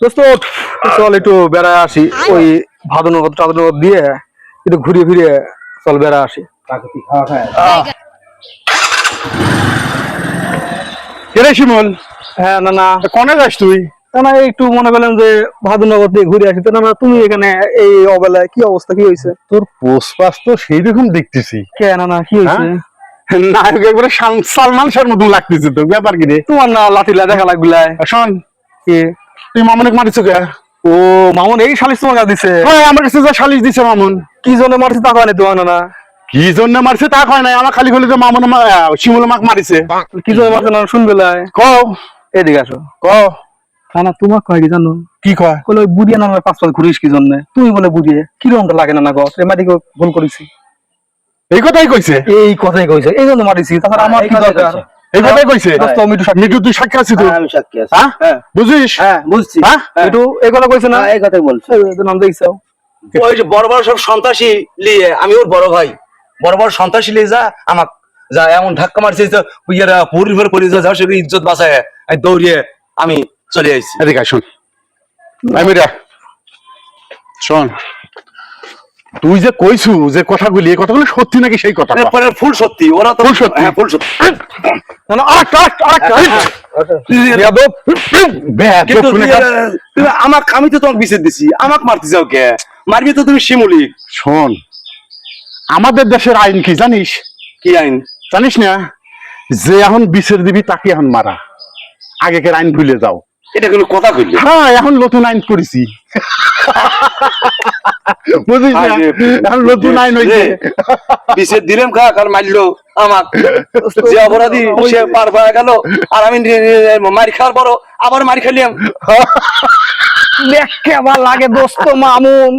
দোস্ত চল একটু বেড়ায় আসি, ওই ভাদনগর টাদনগর দিয়ে একটু ঘুরিয়ে ফিরিয়ে চল বেড়ায় আসি। প্রাকৃতিক হাওয়া খায়। কেরে শিমুল? হ্যাঁ না না, কনে যাস তুই? না না, একটু মনে করলাম যে ভাদনগর দিয়ে ঘুরে আসি। তো না না, তুমি এখানে এই অবেলায় কি অবস্থা, কি হয়েছে? তোর পোস্ট পাস তো সেই রকম দেখতেছি। কে না না, কি হয়েছে? নায়ক একবারে সালমান শাহর মতন লাগতেছে তো, ব্যাপার কি রে? তোমার না লাঠিলা দেখা লাগবে। শোন, কি? তুই মামুনকে মারিস কে? ও মামুন এই সালিশ তোমার কাছে দিছে? হ্যাঁ, আমার কাছে যা সালিশ দিছে মামুন। কি জন্য মারছে তা কয় না তোমার না না? কি জন্য মারছে তা কয় নাই, আমার খালি বলে যে মামুন শিমুল মাক মারিছে। কি জন্য মারছে না শুনবে লাই? কও, এদিকে আসো। ক না না, তোমার কয় কি জানো? কি কয়? বলে ওই বুড়িয়া নামের 5 পাঁচ ঘুরিস কি জন্য? তুমি বলে বুড়িয়ে কিরকমটা লাগে না না গো? এমাদিকে ভুল করেছি, এই কথাই কইছে? এই কথাই কইছে, এই জন্য মারিছি। তাছাড়া আমার কি দরকার? এই কথাই কইছে? দোস্ত, আমি একটু সাক্ষী। মিঠু তুই সাক্ষী আছিস তো? হ্যাঁ, আমি সাক্ষী আছি। হ্যাঁ, হ্যাঁ, বুঝিস? হ্যাঁ, বুঝছি। হ্যাঁ? হ্যাঁ, একটু এই কথা কইছে না? এই কথাই বলছি। এই তো নাম দেখছো। ওই যে বড় বড় সব সন্ত্রাসী লিয়ে, আমি ওর বড় ভাই, বড় বড় সন্ত্রাসী লিয়ে আমাক যা এমন ধাক্কা মারছে যে পুইয়ারা পরিবার পরিবার যাও সে ইজ্জত বাঁচায়, আমি দৌড়িয়ে আমি চলে আইছি। এদিকে আয়, শোন আমিরা, শোন, তুই যে কইছু যে কথাগুলি, এই কথাগুলো সত্যি নাকি সেই কথা? এরপরে ফুল সত্যি, ওরা তো ফুল সত্যি? হ্যাঁ, ফুল সত্যি। না না, আট আট আট বেয়াদব। কিন্তু তুমি আমাক, আমি তো তোমাকে বিচার দিছি, আমাক মারতে যাও কে? মারবি তো তুমি শিমুলি। শোন, আমাদের দেশের আইন কি জানিস? কি আইন? জানিস না? যে এখন বিচার দিবি তাকে এখন মারা। আগেকার আইন ভুলে যাও। এটা কোনো কথা কইলে? হ্যাঁ, এখন নতুন আইন করেছি। বুঝিস না? এখন নতুন আইন হয়েছে। বিচার দিলাম কাক আর মারলো আমাক। যে অপরাধী সে পার হয়ে গেল, আর আমি মারি খাওয়ার পরও আবার মারি খাইলাম। দেখে আবার লাগে দোস্ত মামুন।